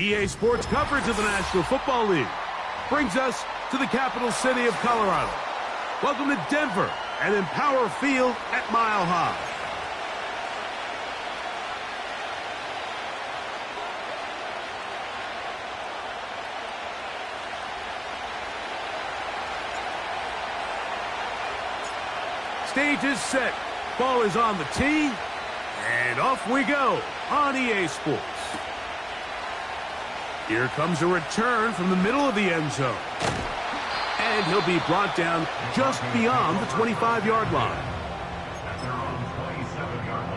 EA Sports coverage of the National Football League brings us to the capital city of Colorado. Welcome to Denver and Empower Field at Mile High. Stage is set. Ball is on the tee. And off we go on EA Sports. Here comes a return from the middle of the end zone. And he'll be brought down just beyond the 25-yard line. At their own 27-yard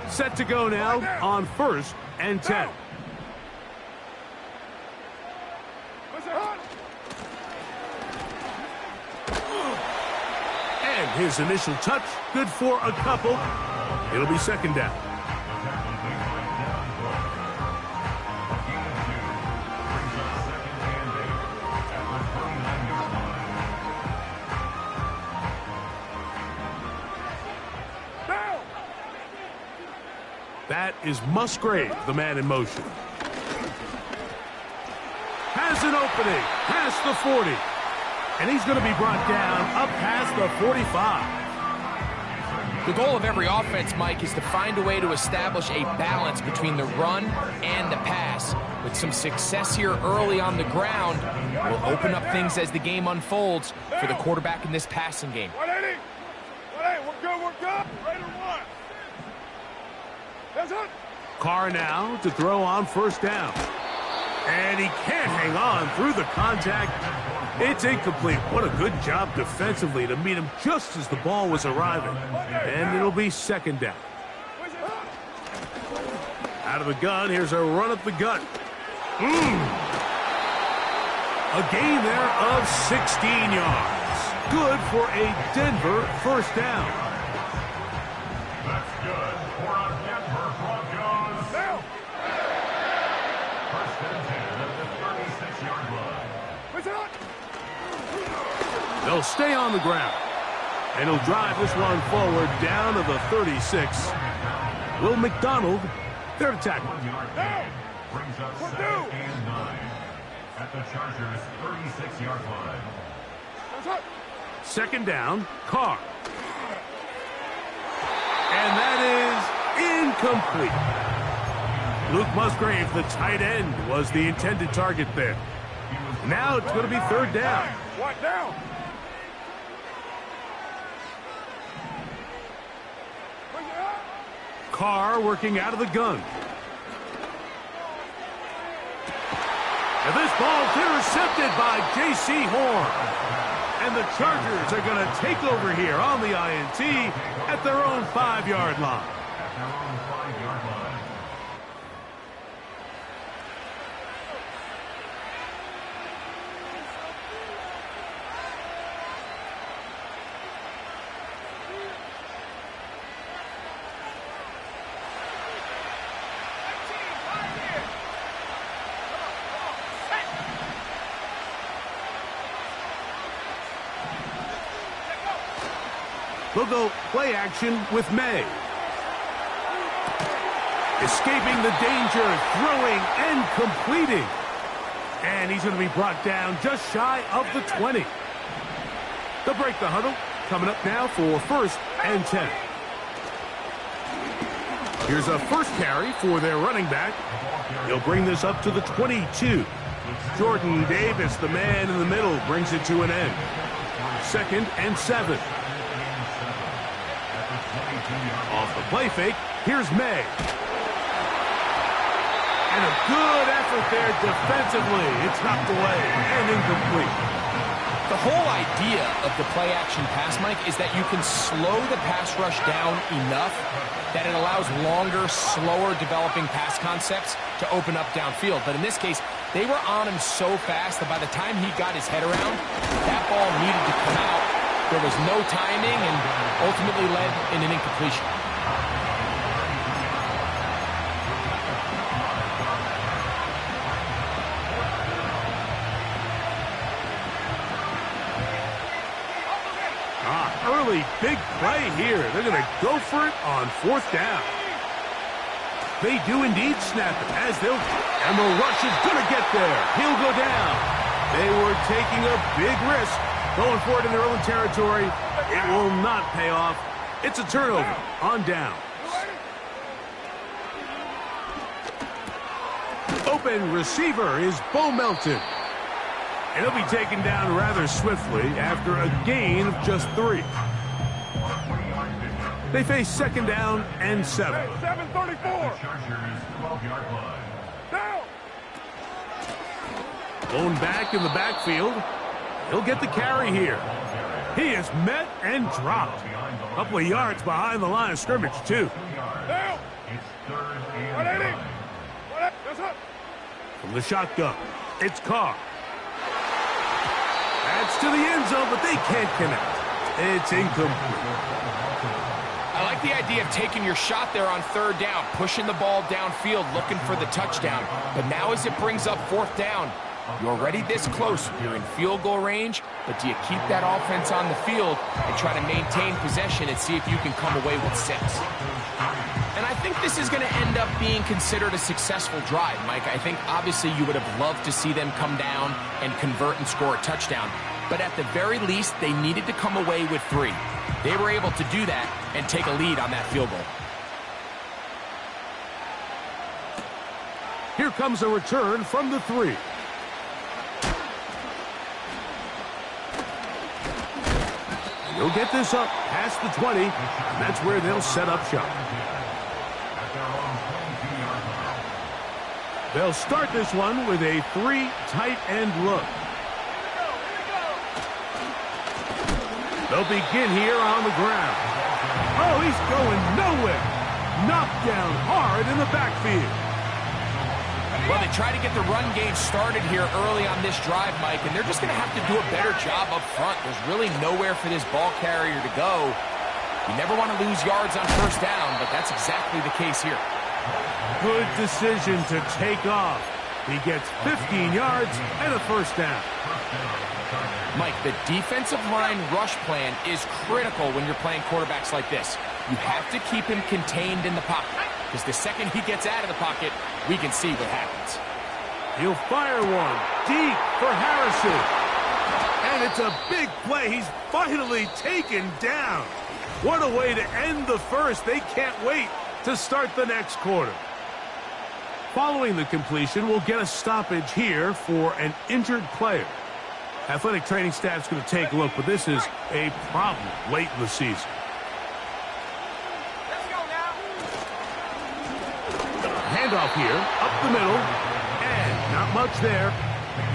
line. Set to go now on 1st and 10. And his initial touch, good for a couple. It'll be second down. That is Musgrave, the man in motion. Has an opening, past the 40. And he's going to be brought down up past the 45. The goal of every offense, Mike, is to find a way to establish a balance between the run and the pass. With some success here early on the ground, will open up things as the game unfolds for the quarterback in this passing game. 180. 180. We're good. We're good. Ready to run. That's it. Carr now to throw on first down. And he can't hang on through the contact. It's incomplete. What a good job defensively to meet him just as the ball was arriving. And it'll be second down. Out of the gun, here's a run up the gut. A gain there of 16 yards. Good for a Denver first down. That's good for a Denver Broncos. First and 10 at the 36-yard line. They'll stay on the ground. And he'll drive this one forward down to the 36. Will McDonald there to tackle. 1 yard gain brings up 2nd and 9 at the Chargers' 36-yard line. Second down, Carr. And that is incomplete. Luke Musgrave, the tight end, was the intended target there. Now it's going to be third down. What down? Carr working out of the gun. And this ball's intercepted by J.C. Horn. And the Chargers are going to take over here on the INT at their own 5-yard line. At their own 5-yard line. They'll go play action with May. Escaping the danger, throwing and completing. And he's going to be brought down just shy of the 20. They'll break the huddle. Coming up now for 1st and 10. Here's a first carry for their running back. He'll bring this up to the 22. Jordan Davis, the man in the middle, brings it to an end. 2nd and 7. Off the play fake, here's May. And a good effort there defensively. It's knocked away and incomplete. The whole idea of the play-action pass, Mike, is that you can slow the pass rush down enough that it allows longer, slower developing pass concepts to open up downfield. But in this case, they were on him so fast that by the time he got his head around, that ball needed to come out. There was no timing and ultimately led in an incompletion. Early big play here. They're going to go for it on 4th down. They do indeed snap it and the rush is going to get there. He'll go down. They were taking a big risk going for it in their own territory. It will not pay off. It's a turnover on down. Open receiver is Bo Melton. And he'll be taken down rather swiftly after a gain of just 3. They face second down and 7. 7:34. Down. Blown back in the backfield. He'll get the carry here. He is met and dropped. A couple of yards behind the line of scrimmage, too. Down. It's third and 180. 9. That's it. From the shotgun, it's Carr. That's to the end zone, but they can't connect. It's incomplete. I like the idea of taking your shot there on third down, pushing the ball downfield, looking for the touchdown. But now as it brings up fourth down, you're already this close. You're in field goal range, but do you keep that offense on the field and try to maintain possession and see if you can come away with 6? And I think this is going to end up being considered a successful drive, Mike. I think obviously you would have loved to see them come down and convert and score a touchdown. But at the very least, they needed to come away with 3. They were able to do that and take a lead on that field goal. Here comes a return from the 3. He'll get this up past the 20, and that's where they'll set up shop. They'll start this one with a 3 tight end look. They'll begin here on the ground. Oh, he's going nowhere. Knocked down hard in the backfield. Well, they try to get the run game started here early on this drive, Mike, and they're just going to have to do a better job up front. There's really nowhere for this ball carrier to go. You never want to lose yards on first down, but that's exactly the case here. Good decision to take off. He gets 15 yards and a first down. Mike, the defensive line rush plan is critical when you're playing quarterbacks like this. You have to keep him contained in the pocket, because the second he gets out of the pocket, we can see what happens. He'll fire one deep for Harrison. And it's a big play. He's finally taken down. What a way to end the first. They can't wait to start the next quarter. Following the completion, we'll get a stoppage here for an injured player. Athletic training staff's going to take a look, but this is a problem late in the season. Let's go now. Handoff here, up the middle, and not much there.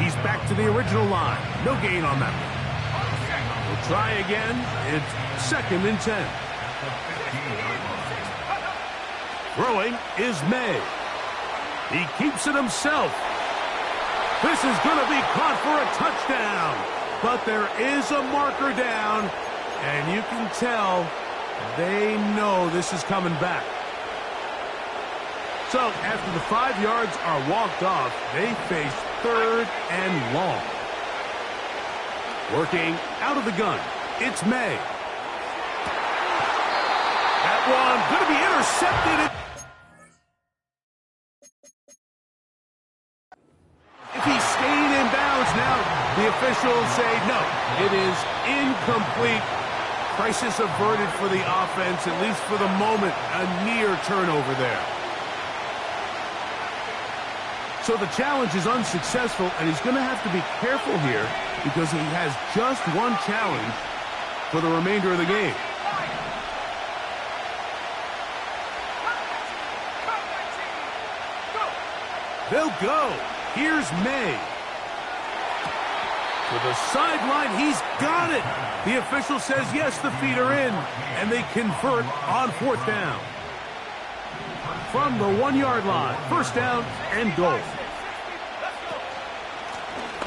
He's back to the original line. No gain on that one. We'll try again. It's second and 10. Throwing is May. He keeps it himself. This is going to be caught for a touchdown. But there is a marker down, and you can tell they know this is coming back. So after the 5 yards are walked off, they face third and long. Working out of the gun, it's May. That one going to be intercepted. If he stayed in bounds now, the officials say no. It is incomplete. Crisis averted for the offense, at least for the moment. A near turnover there. So the challenge is unsuccessful, and he's going to have to be careful here because he has just one challenge for the remainder of the game. They'll go. Here's May. To the sideline, he's got it. The official says yes, the feet are in, and they convert on fourth down. From the 1 yard line, first down and goal.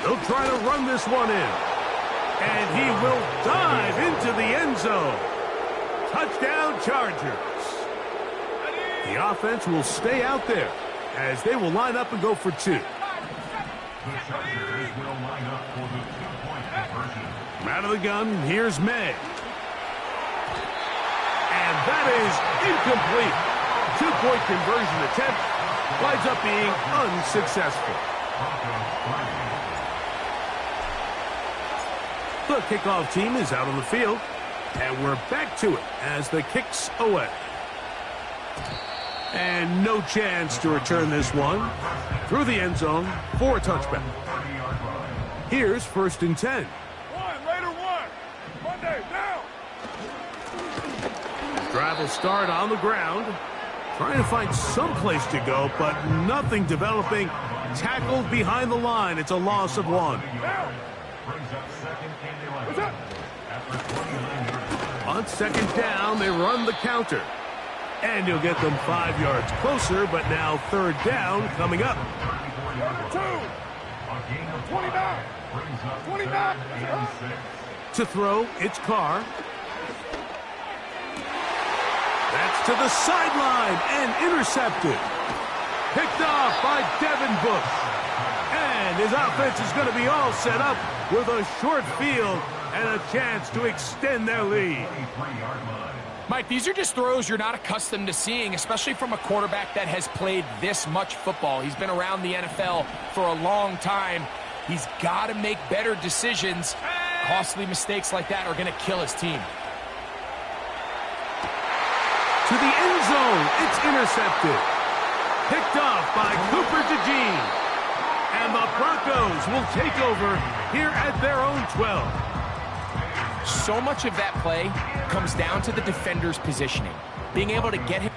They'll try to run this one in. And he will dive into the end zone. Touchdown, Chargers. The offense will stay out there as they will line up and go for 2. The Chargers will line up for the 2-point conversion. Out of the gun, here's May. And that is incomplete. Two-point conversion attempt winds up being unsuccessful. The kickoff team is out on the field, and we're back to it as the kick's away. And no chance to return this one through the end zone for a touchback. Here's 1st and 10. Monday, down. Drive will start on the ground. Trying to find some place to go, but nothing developing. Tackled behind the line. It's a loss of 1. On 2nd down, they run the counter. And you'll get them 5 yards closer, but now 3rd down coming up. 29. 29. To throw, it's Carr. That's to the sideline and intercepted. Picked off by Devin Bush. And his offense is going to be all set up with a short field and a chance to extend their lead. Mike, these are just throws you're not accustomed to seeing, especially from a quarterback that has played this much football. He's been around the NFL for a long time. He's got to make better decisions. Costly mistakes like that are going to kill his team. To the end zone, it's intercepted. Picked off by Cooper DeJean. And the Broncos will take over here at their own 12. So much of that play comes down to the defender's positioning. Being able to get him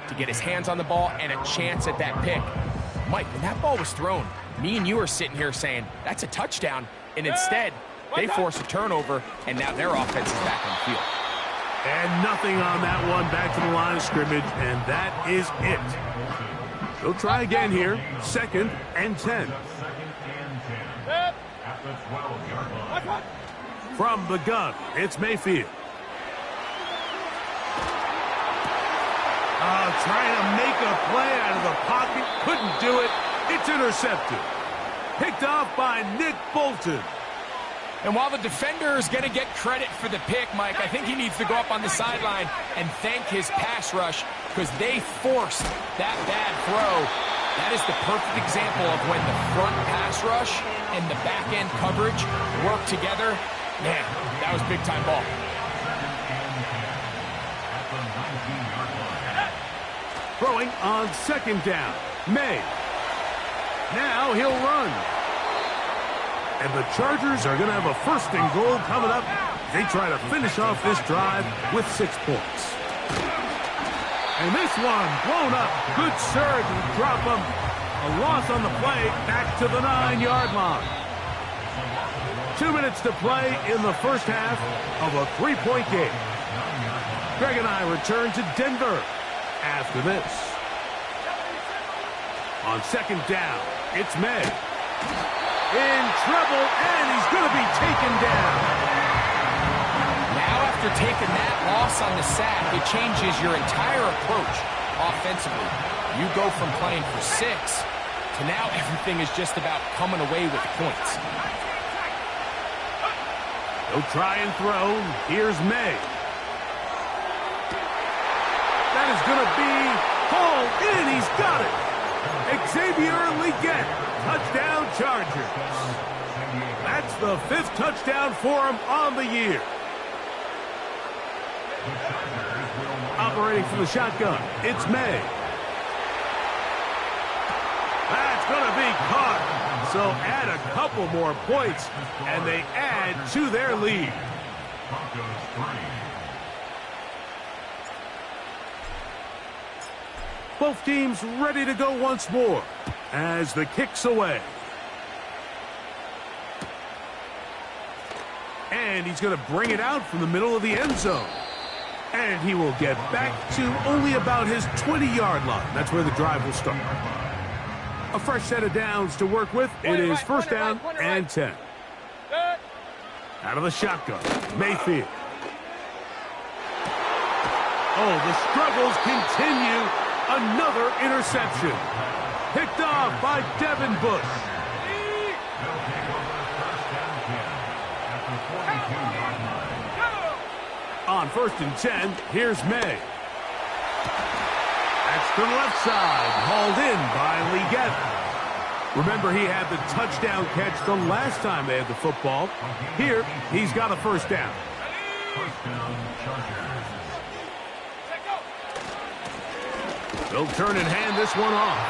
to get his hands on the ball and a chance at that pick. Mike, when that ball was thrown, me and you are sitting here saying, that's a touchdown. And instead, they force a turnover, and now their offense is back on the field. And nothing on that one, back to the line of scrimmage, and that is it. They'll try again here, 2nd and 10. From the gun, it's Mayfield. Trying to make a play out of the pocket, couldn't do it. It's intercepted. Picked off by Nick Bolton. And while the defender is going to get credit for the pick, Mike, I think he needs to go up on the sideline and thank his pass rush because they forced that bad throw. That is the perfect example of when the front pass rush and the back-end coverage work together. Man, that was big-time ball. Throwing on 2nd down. May. Now he'll run. And the Chargers are going to have a 1st and goal coming up. They try to finish off this drive with 6 points. And this one blown up. Good surge and drop him. A loss on the play back to the 9-yard line. 2 minutes to play in the first half of a 3-point game. Greg and I return to Denver after this. On 2nd down, it's May. In trouble, and he's going to be taken down. Now after taking that loss on the sack, it changes your entire approach offensively. You go from playing for 6 to now everything is just about coming away with points. He'll try and throw. Here's May. That is going to be hauled in. He's got it. Xavier Legette, touchdown Chargers. That's the 5th touchdown for him on the year. Operating from the shotgun, it's May. That's going to be caught. So add a couple more points, and they add to their lead. Both teams ready to go once more as the kick's away. And he's going to bring it out from the middle of the end zone. And he will get back to only about his 20-yard line. That's where the drive will start. A fresh set of downs to work with. It is 1st down and 10. Out of the shotgun, Mayfield. Oh, the struggles continue. Another interception. Picked off by Devin Bush. On 1st and 10, here's May. That's to the left side, hauled in by Leggett. Remember, he had the touchdown catch the last time they had the football. Here, he's got a first down. First down, Chargers. They'll turn and hand this one off.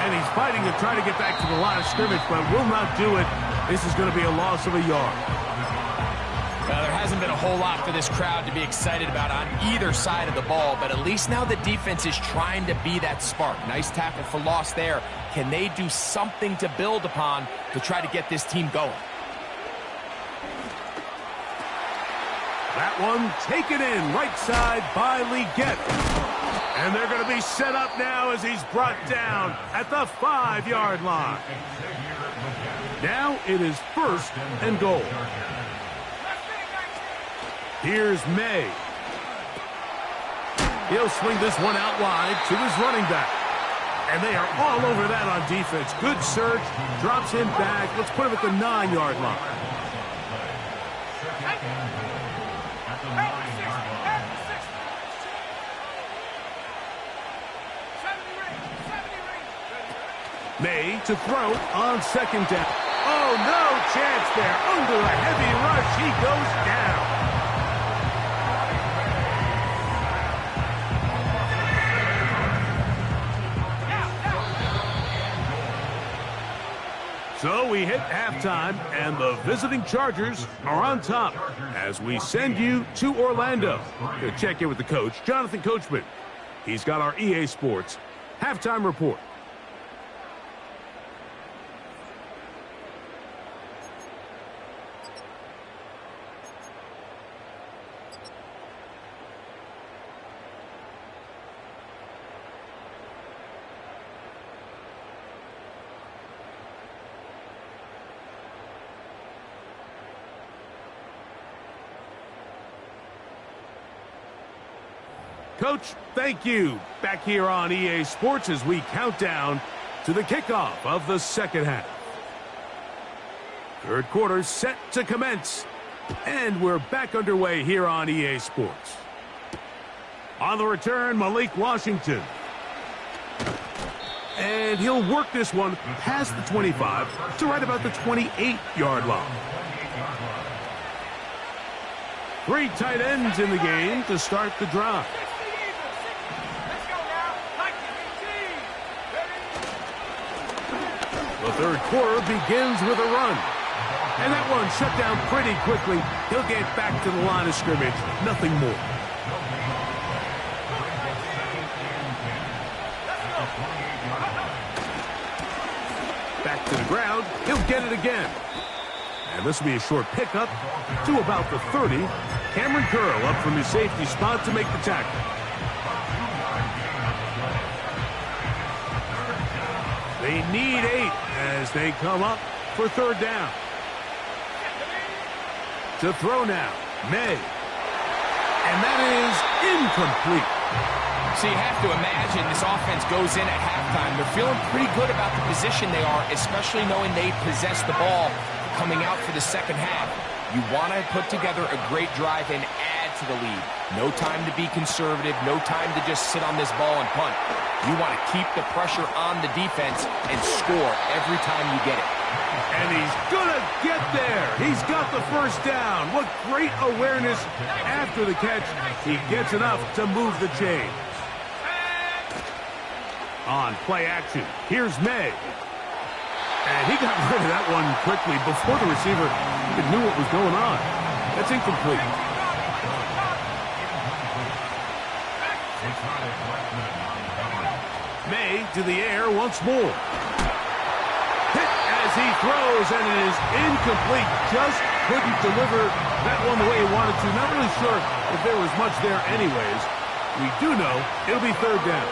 And he's fighting to try to get back to the line of scrimmage, but will not do it. This is going to be a loss of a yard. Well, there hasn't been a whole lot for this crowd to be excited about on either side of the ball, but at least now the defense is trying to be that spark. Nice tackle for loss there. Can they do something to build upon to try to get this team going? That one taken in right side by Leggett. And they're going to be set up now as he's brought down at the 5-yard line. Now it is 1st and goal. Here's May. He'll swing this one out wide to his running back. And they are all over that on defense. Good search. Drops him back. Let's put him at the 9-yard line. May to throw on 2nd down. Oh, no chance there. Under a heavy rush, he goes down. So we hit halftime, and the visiting Chargers are on top as we send you to Orlando to check in with the coach, Jonathan Coachman. He's got our EA Sports halftime report. Coach, thank you. Back here on EA Sports as we count down to the kickoff of the second half. Third quarter set to commence. And we're back underway here on EA Sports. On the return, Malik Washington. And he'll work this one past the 25 to right about the 28-yard line. 3 tight ends in the game to start the drive. The third quarter begins with a run. And that one shut down pretty quickly. He'll get back to the line of scrimmage. Nothing more. Back to the ground. He'll get it again. And this will be a short pickup to about the 30. Cameron Curl up from his safety spot to make the tackle. They need 8 as they come up for 3rd down. To throw now, May. And that is incomplete. So you have to imagine this offense goes in at halftime. They're feeling pretty good about the position they are, especially knowing they possess the ball coming out for the second half. You want to put together a great drive and add to the lead. No time to be conservative, no time to just sit on this ball and punt. You want to keep the pressure on the defense and score every time you get it. And he's going to get there. He's got the first down. What great awareness after the catch. He gets enough to move the chains. On play action, here's May. And he got rid of that one quickly before the receiver even knew what was going on. That's incomplete. May to the air once more. Hit as he throws, and it is incomplete. Just couldn't deliver that one the way he wanted to. Not really sure if there was much there anyways. We do know it'll be 3rd down.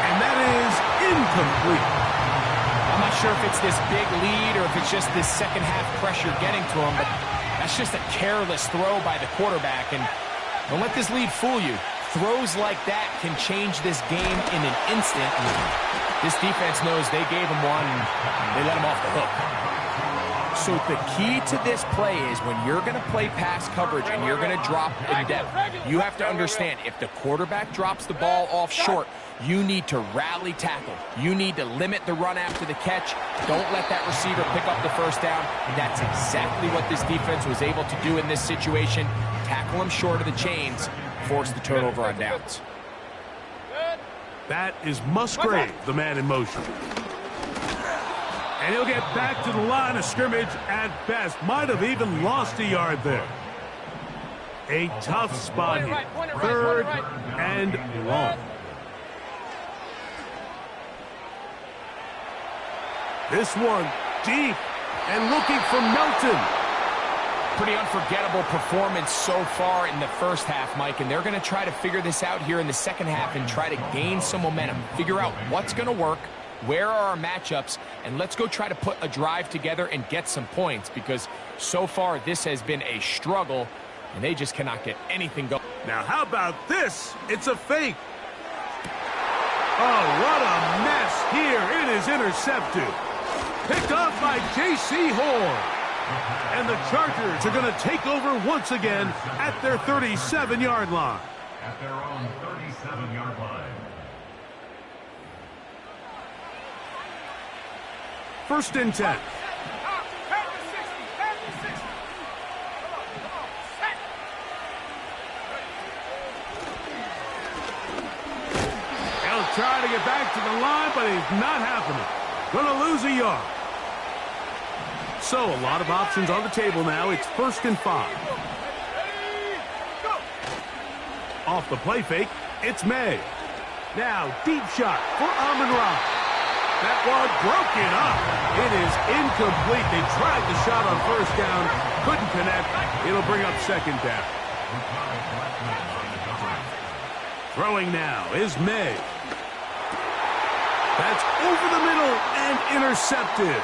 And that is incomplete. I'm not sure if it's this big lead or if it's just this second half pressure getting to him, but that's just a careless throw by the quarterback. And don't let this lead fool you. Throws like that can change this game in an instant. This defense knows they gave him one, they let him off the hook. So the key to this play is when you're going to play pass coverage and you're going to drop in depth, you have to understand if the quarterback drops the ball off short, you need to rally tackle. You need to limit the run after the catch. Don't let that receiver pick up the first down. That's exactly what this defense was able to do in this situation. Tackle him short of the chains, force the turnover on downs. That is Musgrave, the man in motion. And he'll get back to the line of scrimmage at best. Might have even lost a yard there. A tough spot here. Third and long. This one deep and looking for Melton. Pretty unforgettable performance so far in the first half, Mike, and they're going to try to figure this out here in the second half and try to gain some momentum, figure out what's going to work, where are our matchups, and let's go try to put a drive together and get some points, because so far this has been a struggle, and they just cannot get anything going. Now, how about this? It's a fake. Oh, what a mess here. It is intercepted. Picked off by J.C. Horn. And the Chargers are going to take over once again at their 37-yard line. At their own 37-yard line. First and 10. He'll try to get back to the line, but he's not happening. Going to lose a yard. So, a lot of options on the table now. It's 1st and 5. Off the play fake, it's May. Now, deep shot for Amon-Ra. That one broken up. It is incomplete. They tried the shot on first down, couldn't connect. It'll bring up second down. Throwing now is May. That's over the middle and intercepted.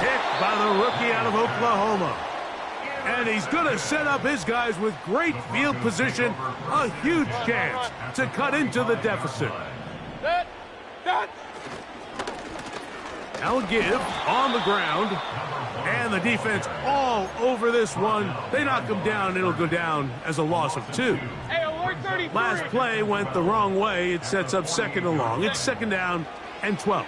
Picked by the rookie out of Oklahoma. And he's going to set up his guys with great field position. A huge chance to cut into the deficit. Now a give on the ground. And the defense all over this one. They knock him down. It'll go down as a loss of 2. Last play went the wrong way. It sets up second and long. It's second down and 12.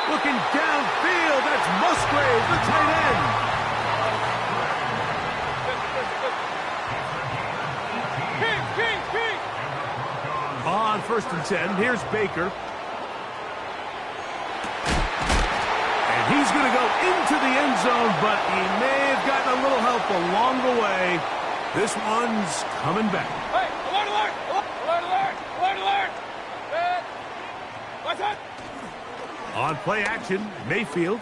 Looking downfield, that's Musgrave, the tight end. On 1st and 10, here's Baker. And he's going to go into the end zone, but he may have gotten a little help along the way. This one's coming back. Hey, alert, alert! Alert, alert! Alert, alert! What's that? On play action, Mayfield.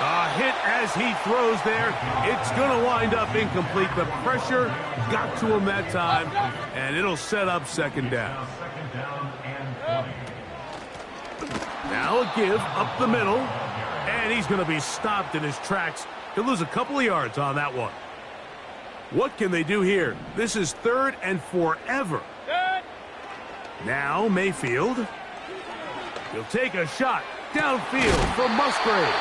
A hit as he throws there. It's going to wind up incomplete. The pressure got to him that time, and it'll set up second down. Now a give up the middle, and he's going to be stopped in his tracks. He'll lose a couple of yards on that one. What can they do here? This is 3rd and forever. Now Mayfield. He'll take a shot downfield for Musgrave.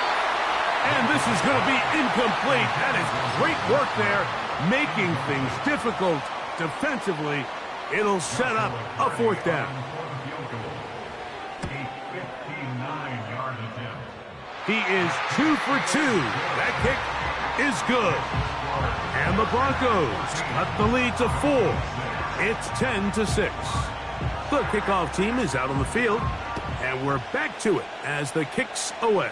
And this is going to be incomplete. That is great work there, making things difficult defensively. It'll set up a 4th down. He is 2 for 2. That kick is good. And the Broncos cut the lead to 4. It's 10-6. The kickoff team is out on the field, and we're back to it as the kick's away.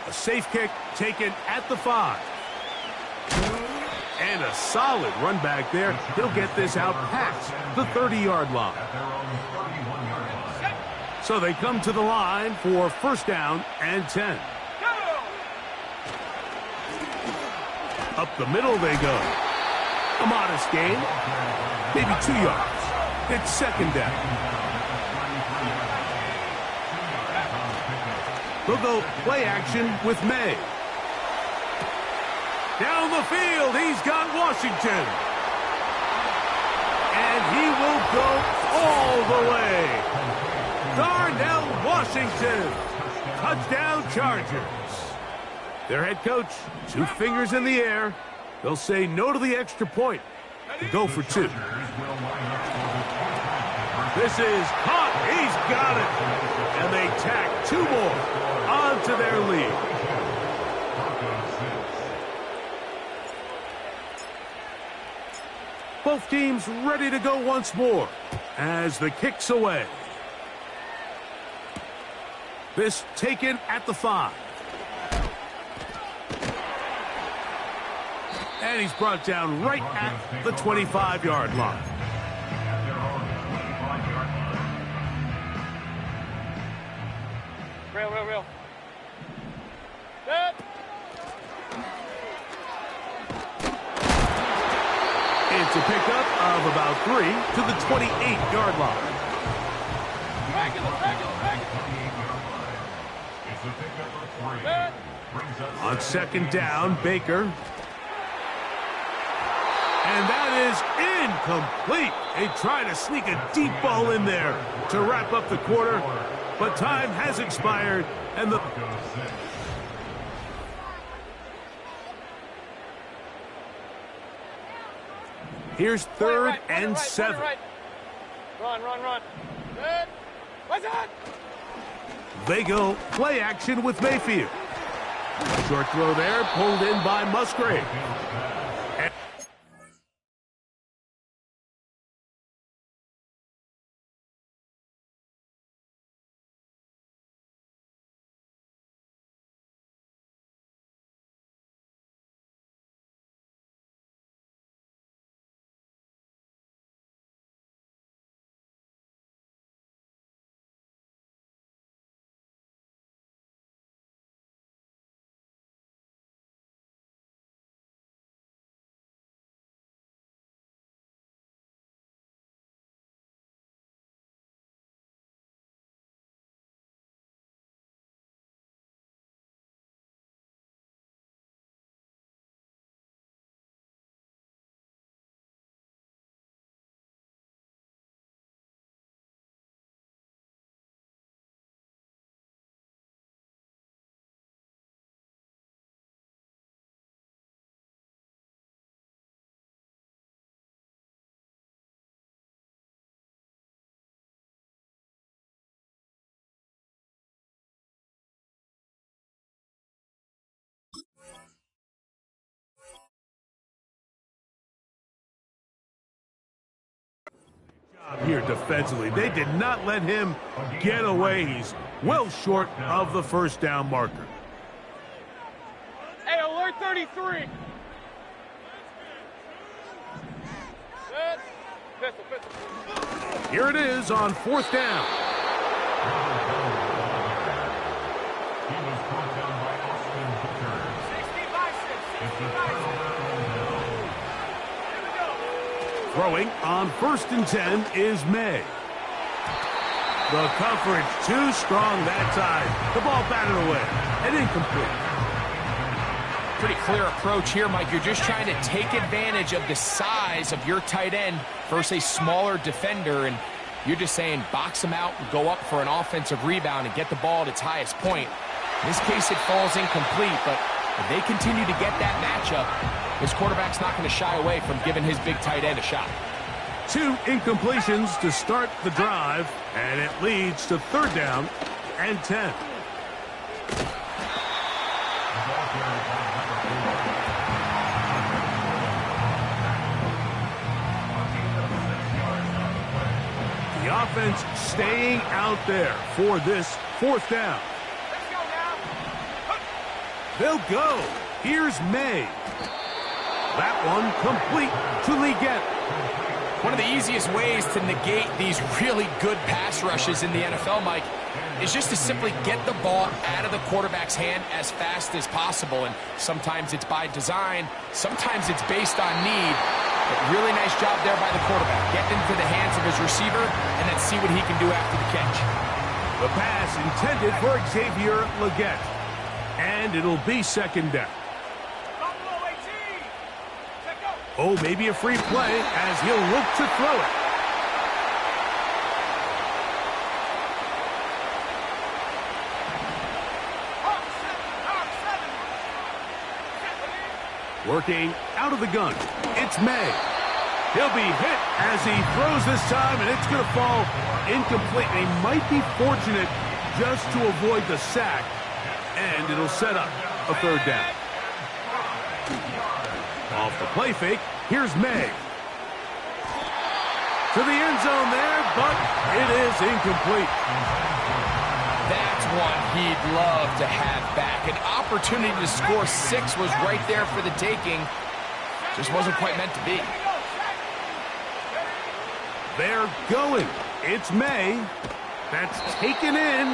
A safe kick taken at the 5. And a solid run back there. He'll get this out past the 30-yard line. So they come to the line for 1st down and 10. Up the middle they go. A modest gain, maybe 2 yards. It's second down. They'll go play action with May. Down the field, he's got Washington. And he will go all the way. Darnell Washington. Touchdown Chargers. Their head coach, 2 fingers in the air. They'll say no to the extra point to go for 2. This is caught. He's got it. And they tack 2 more onto their lead. Both teams ready to go once more as the kick's away. This taken at the 5. And he's brought down right at the 25-yard line. Real. Set. It's a pickup of about 3 to the 28-yard line. On second down, Baker. And that is incomplete. They try to sneak a deep ball in there to wrap up the quarter, but time has expired, and the... Here's 3rd and 7. Run. Good. What's that? They go play action with Mayfield. Short throw there, pulled in by Musgrave. Here defensively, they did not let him get away. He's well short of the first down marker. Hey, alert 33. Set. Pistol. Here it is on 4th down. Throwing on 1st and 10 is May. The coverage too strong that time. The ball batted away and incomplete. Pretty clear approach here, Mike. You're just trying to take advantage of the size of your tight end versus a smaller defender, and you're just saying box him out and go up for an offensive rebound and get the ball at its highest point. In this case, it falls incomplete, but if they continue to get that matchup, this quarterback's not going to shy away from giving his big tight end a shot. 2 incompletions to start the drive, and it leads to 3rd down and 10. The offense staying out there for this 4th down. Let's go now. They'll go. Here's May. That one complete to Leggett. One of the easiest ways to negate these really good pass rushes in the NFL, Mike, is just to simply get the ball out of the quarterback's hand as fast as possible. And sometimes it's by design, sometimes it's based on need. But really nice job there by the quarterback. Get into the hands of his receiver and then see what he can do after the catch. The pass intended for Xavier Leggett. And it'll be 2nd down. Buffalo 18. Check go. Oh, maybe a free play as he'll look to throw it. Working out of the gun, it's May. He'll be hit as he throws this time, and it's going to fall incomplete. He might be fortunate just to avoid the sack, and it'll set up a third down. Off the play fake, here's May. To the end zone there, but it is incomplete. That's one he'd love to have back. An opportunity to score 6 was right there for the taking. Just wasn't quite meant to be. They're going. It's May. That's taken in.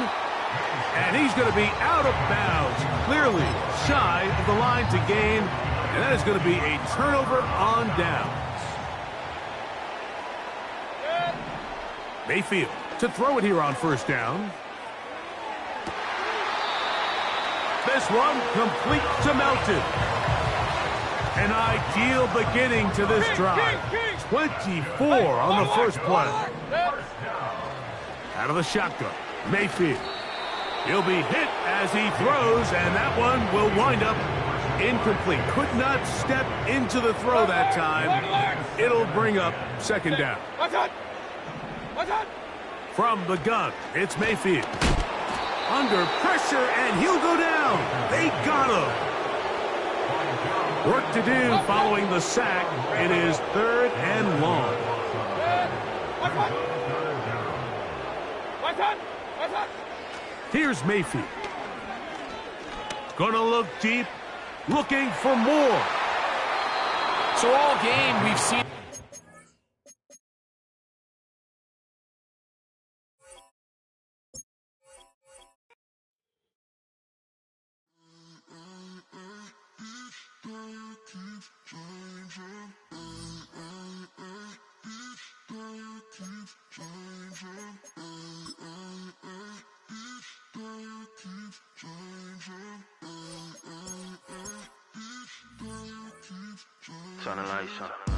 And he's going to be out of bounds. Clearly shy of the line to gain. And that is going to be a turnover on downs. Mayfield to throw it here on first down. This one complete to Melton. An ideal beginning to this drive. 24 on the first play. Out of the shotgun, Mayfield. He'll be hit as he throws, and that one will wind up incomplete. Could not step into the throw that time. It'll bring up second down. From the gun, it's Mayfield. Under pressure, and he'll go down. They got him. Work to do following the sack. It is third and long. Here's Mayfield. Gonna look deep, looking for more. So all game we've seen. Turn the lights on.